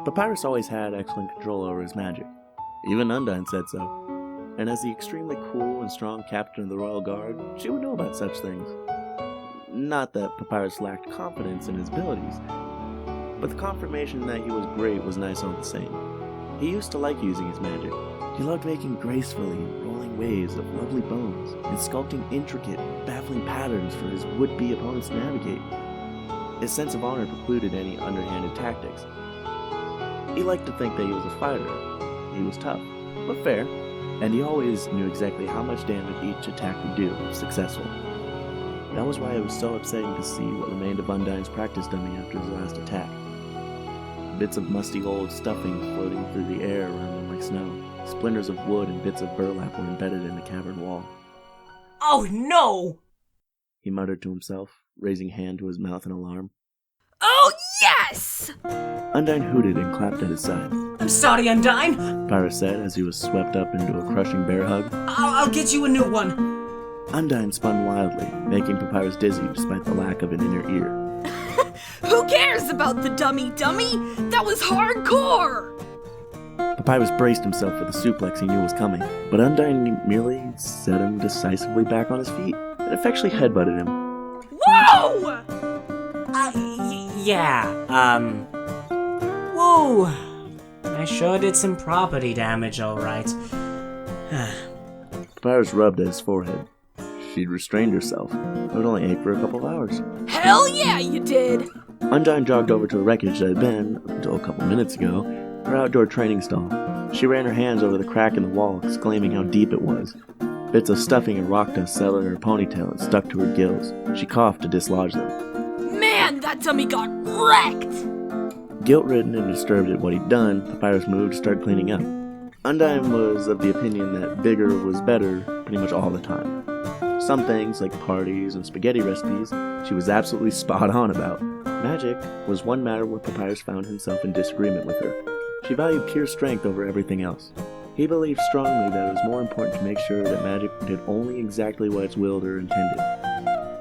Papyrus always had excellent control over his magic. Even Undine said so. And as the extremely cool and strong captain of the Royal Guard, she would know about such things. Not that Papyrus lacked confidence in his abilities, but the confirmation that he was great was nice all the same. He used to like using his magic. He loved making gracefully rolling waves of lovely bones and sculpting intricate, baffling patterns for his would-be opponents to navigate. His sense of honor precluded any underhanded tactics. He liked to think that he was a fighter. He was tough, but fair, and he always knew exactly how much damage each attack would do if successful. That was why it was so upsetting to see what remained of Undine's practice dummy after his last attack. Bits of musty old stuffing floating through the air around him like snow. Splinters of wood and bits of burlap were embedded in the cavern wall. "Oh no!" he muttered to himself, raising hand to his mouth in alarm. "Oh yes!" Undine hooted and clapped at his side. "I'm sorry, Undine. Papyrus said as he was swept up into a crushing bear hug. I'll get you a new one." Undine spun wildly, making Papyrus dizzy despite the lack of an inner ear. Who cares about the dummy? That was hardcore! Papyrus braced himself for the suplex he knew was coming, but Undine merely set him decisively back on his feet and effectually headbutted him. Whoa! Whoa! I sure did some property damage, alright. Papyrus rubbed at his forehead. She'd restrained herself. It would only ache for a couple of hours. Hell yeah, you did! Undine jogged over to a wreckage that had been, until a couple minutes ago, her outdoor training stall. She ran her hands over the crack in the wall, exclaiming how deep it was. Bits of stuffing and rock dust settled in her ponytail and stuck to her gills. She coughed to dislodge them. Man, that dummy got wrecked! Guilt-ridden and disturbed at what he'd done, Papyrus moved to start cleaning up. Undine was of the opinion that bigger was better pretty much all the time. Some things, like parties and spaghetti recipes, she was absolutely spot on about. Magic was one matter where Papyrus found himself in disagreement with her. She valued pure strength over everything else. He believed strongly that it was more important to make sure that magic did only exactly what its wielder intended.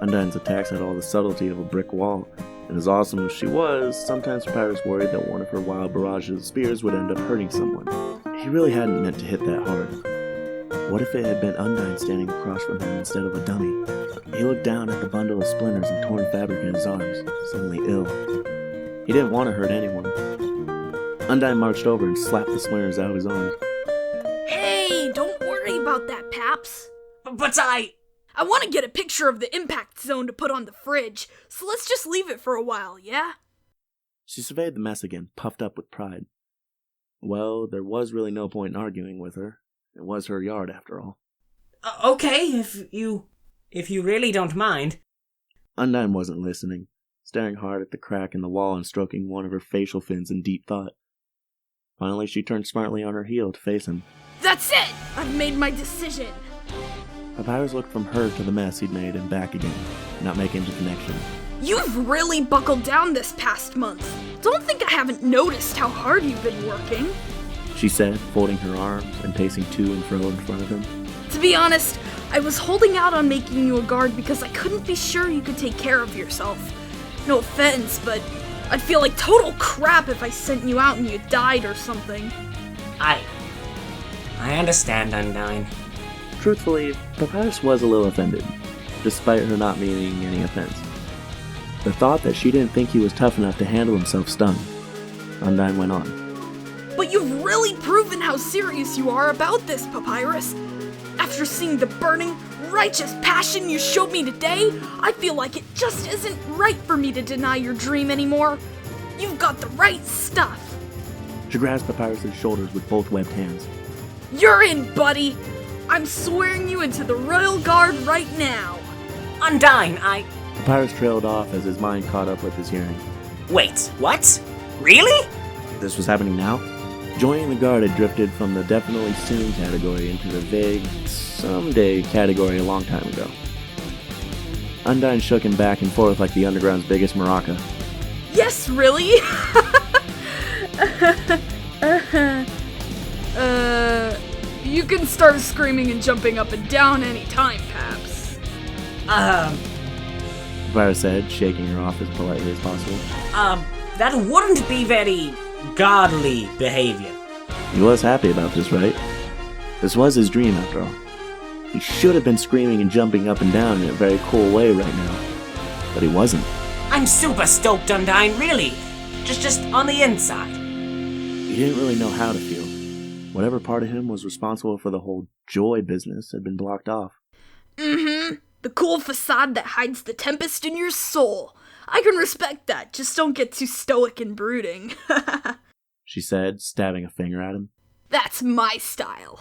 Undine's attacks had all the subtlety of a brick wall, and as awesome as she was, sometimes Papyrus worried that one of her wild barrages of spears would end up hurting someone. He really hadn't meant to hit that hard. What if it had been Undine standing across from him instead of a dummy? He looked down at the bundle of splinters and torn fabric in his arms, suddenly ill. He didn't want to hurt anyone. Undine marched over and slapped the splinters out of his arms. Hey, don't worry about that, Paps. But I want to get a picture of the impact zone to put on the fridge, so let's just leave it for a while, yeah? She surveyed the mess again, puffed up with pride. Well, there was really no point in arguing with her. It was her yard, after all. Okay, if you really don't mind. Undine wasn't listening, staring hard at the crack in the wall and stroking one of her facial fins in deep thought. Finally, she turned smartly on her heel to face him. That's it! I've made my decision! Papyrus looked from her to the mess he'd made and back again, not making the connection. You've really buckled down this past month. Don't think I haven't noticed how hard you've been working. She said, folding her arms and pacing to and fro in front of him. To be honest, I was holding out on making you a guard because I couldn't be sure you could take care of yourself. No offense, but I'd feel like total crap if I sent you out and you died or something. I understand, Undine. Truthfully, Papyrus was a little offended, despite her not meaning any offense. The thought that she didn't think he was tough enough to handle himself stung. Undine went on. But you've really proven how serious you are about this, Papyrus. After seeing the burning, righteous passion you showed me today, I feel like it just isn't right for me to deny your dream anymore. You've got the right stuff. She grasped Papyrus's shoulders with both webbed hands. You're in, buddy. I'm swearing you into the Royal Guard right now. Undine, Papyrus trailed off as his mind caught up with his hearing. Wait, what? Really? This was happening now? Joining the guard had drifted from the definitely soon category into the vague someday category a long time ago. Undine shook him back and forth like the underground's biggest maraca. Yes, really? You can start screaming and jumping up and down anytime, Paps. Papyrus said, shaking her off as politely as possible. That wouldn't be very godly behavior. He was happy about this, right? This was his dream, after all. He should have been screaming and jumping up and down in a very cool way right now. But he wasn't. I'm super stoked, Undyne, really. Just on the inside. He didn't really know how to feel. Whatever part of him was responsible for the whole joy business had been blocked off. Mm-hmm. The cool facade that hides the tempest in your soul. I can respect that, just don't get too stoic and brooding. She said, stabbing a finger at him. That's my style.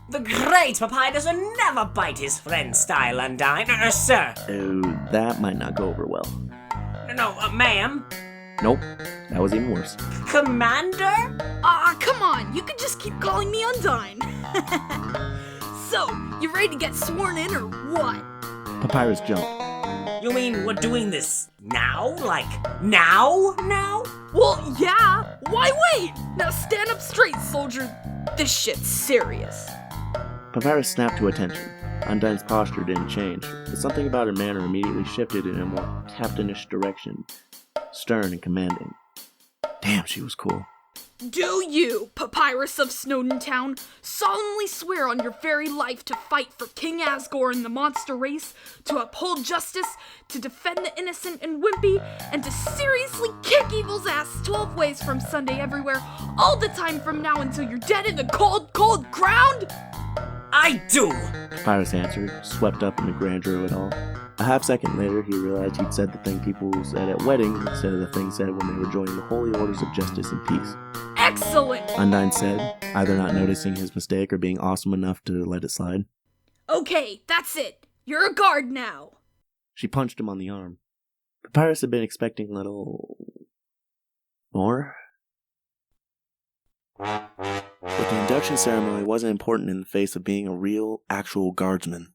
The great Papyrus will never bite his friend's style, Undyne, sir. Oh, that might not go over well. No, ma'am. Nope, that was even worse. Commander? Come on, you could just keep calling me Undyne. So, you ready to get sworn in or what? Papyrus jumped. You mean we're doing this now? Like, now? Well, yeah. Why wait? Now stand up straight, soldier. This shit's serious. Papyrus snapped to attention. Undyne's posture didn't change, but something about her manner immediately shifted in a more captainish direction. Stern and commanding. Damn, she was cool. Do you, Papyrus of Snowden Town, solemnly swear on your very life to fight for King Asgore and the monster race, to uphold justice, to defend the innocent and wimpy, and to seriously kick evil's ass 12 ways from Sunday everywhere, all the time from now until you're dead in the cold, cold ground? I do! Papyrus answered, swept up in the grandeur of it all. A half second later, he realized he'd said the thing people said at weddings instead of the thing said when they were joining the holy orders of justice and peace. Excellent! Undyne said, either not noticing his mistake or being awesome enough to let it slide. Okay, that's it. You're a guard now. She punched him on the arm. Papyrus had been expecting a little more. But the induction ceremony wasn't important in the face of being a real, actual guardsman.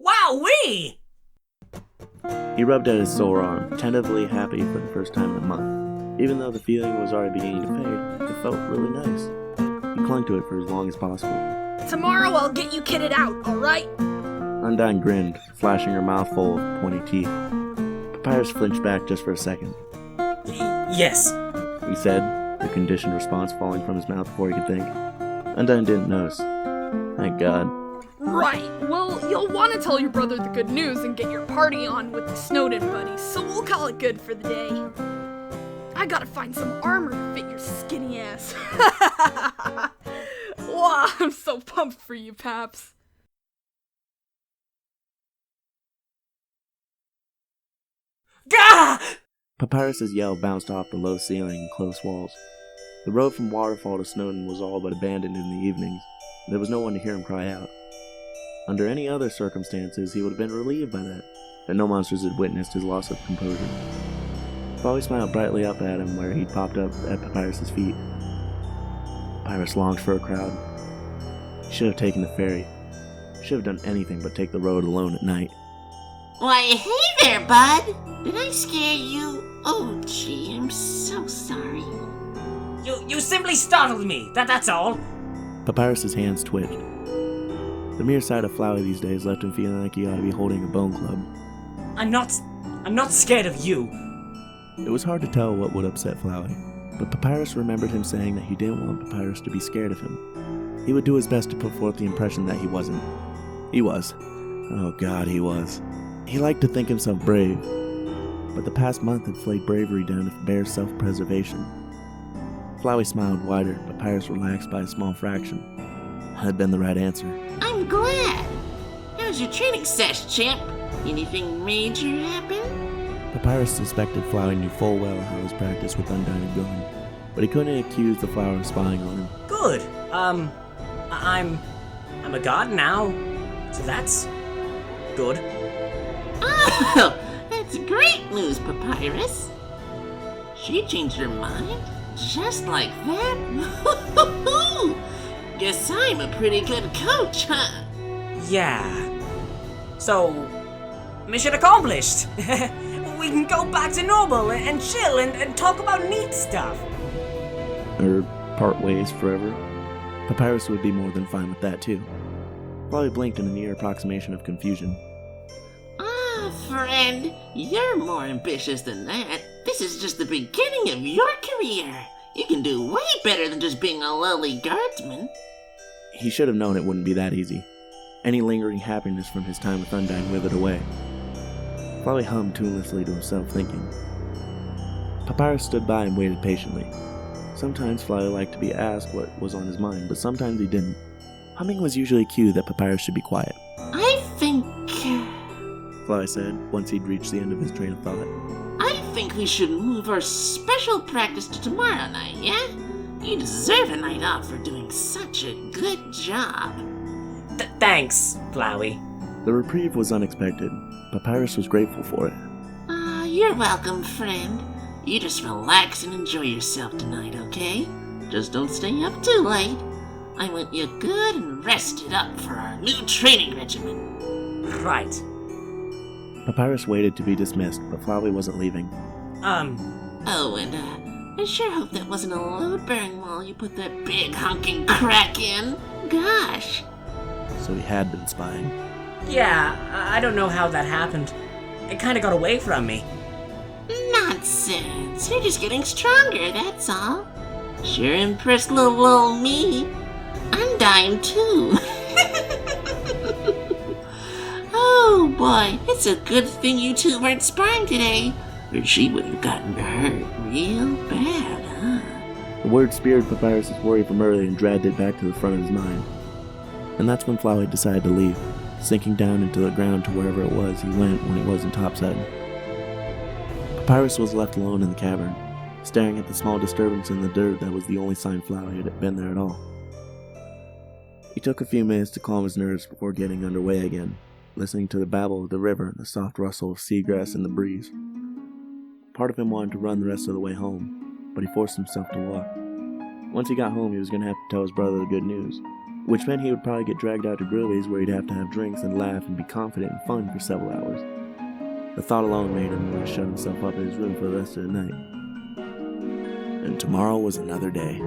Wowee! He rubbed at his sore arm, tentatively happy for the first time in a month. Even though the feeling was already beginning to fade, it felt really nice. He clung to it for as long as possible. Tomorrow I'll get you kitted out, alright? Undyne grinned, flashing her mouth full of pointy teeth. Papyrus flinched back just for a second. Yes, He said, the conditioned response falling from his mouth before he could think. Undyne didn't notice. Thank God. Right, well, you'll want to tell your brother the good news and get your party on with the Snowden buddies, so we'll call it good for the day. I gotta find some armor to fit your skinny ass. Wow, I'm so pumped for you, Paps. Gah! Papyrus's yell bounced off the low ceiling and close walls. The road from Waterfall to Snowden was all but abandoned in the evenings. There was no one to hear him cry out. Under any other circumstances, he would have been relieved by that, but no monsters had witnessed his loss of composure. Flowey smiled brightly up at him where he'd popped up at Papyrus's feet. Papyrus longed for a crowd. He should have taken the ferry. He should have done anything but take the road alone at night. Why, hey there, bud! Did I scare you? Oh, gee, I'm so sorry. You simply startled me, that's all. Papyrus's hands twitched. The mere sight of Flowey these days left him feeling like he ought to be holding a bone club. I'm not scared of you. It was hard to tell what would upset Flowey, but Papyrus remembered him saying that he didn't want Papyrus to be scared of him. He would do his best to put forth the impression that he wasn't. He was. Oh God, he was. He liked to think himself brave, but the past month had flayed bravery down to bare self-preservation. Flowey smiled wider, Papyrus relaxed by a small fraction. Had been the right answer. I'm glad. How's your training sesh, champ? Anything major happen? Papyrus suspected Flowey knew full well how his practice with Undyne had gone, but he couldn't accuse the flower of spying on him. Good. I'm a god now, so that's good. Oh, that's great news, Papyrus. She changed her mind just like that? Guess I'm a pretty good coach, huh? Yeah. So, mission accomplished. We can go back to normal and chill and talk about neat stuff. Or part ways forever. Papyrus would be more than fine with that, too. Flowey blinked in a near approximation of confusion. Ah, friend, you're more ambitious than that. This is just the beginning of your career. You can do way better than just being a lowly guardsman. He should have known it wouldn't be that easy. Any lingering happiness from his time with Undyne withered away. Flowey hummed tunelessly to himself, thinking. Papyrus stood by and waited patiently. Sometimes Flowey liked to be asked what was on his mind, but sometimes he didn't. Humming was usually a cue that Papyrus should be quiet. I think... Flowey said, once he'd reached the end of his train of thought. I think we should move our special practice to tomorrow night, yeah? You deserve a night off for doing such a good job. Thanks, Flowey. The reprieve was unexpected. Papyrus was grateful for it. You're welcome, friend. You just relax and enjoy yourself tonight, okay? Just don't stay up too late. I want you good and rested up for our new training regimen. Right. Papyrus waited to be dismissed, but Flowey wasn't leaving. Oh, and I sure hope that wasn't a load-bearing wall you put that big honking crack in. Gosh. So he had been spying. Yeah, I don't know how that happened. It kinda got away from me. Nonsense. You're just getting stronger, that's all. Sure impressed little old me. I'm dying too. Oh boy, it's a good thing you two weren't sparring today, or she would have gotten hurt real bad, huh? The word speared Papyrus' worry from earlier and dragged it back to the front of his mind. And that's when Flowey decided to leave, sinking down into the ground to wherever it was he went when he wasn't topside. Papyrus was left alone in the cavern, staring at the small disturbance in the dirt that was the only sign Flowey had been there at all. He took a few minutes to calm his nerves before getting underway again, listening to the babble of the river and the soft rustle of seagrass in the breeze. Part of him wanted to run the rest of the way home, but he forced himself to walk. Once he got home, he was going to have to tell his brother the good news, which meant he would probably get dragged out to Grilly's where he'd have to have drinks and laugh and be confident and fun for several hours. The thought alone made him want to shut himself up in his room for the rest of the night. And tomorrow was another day.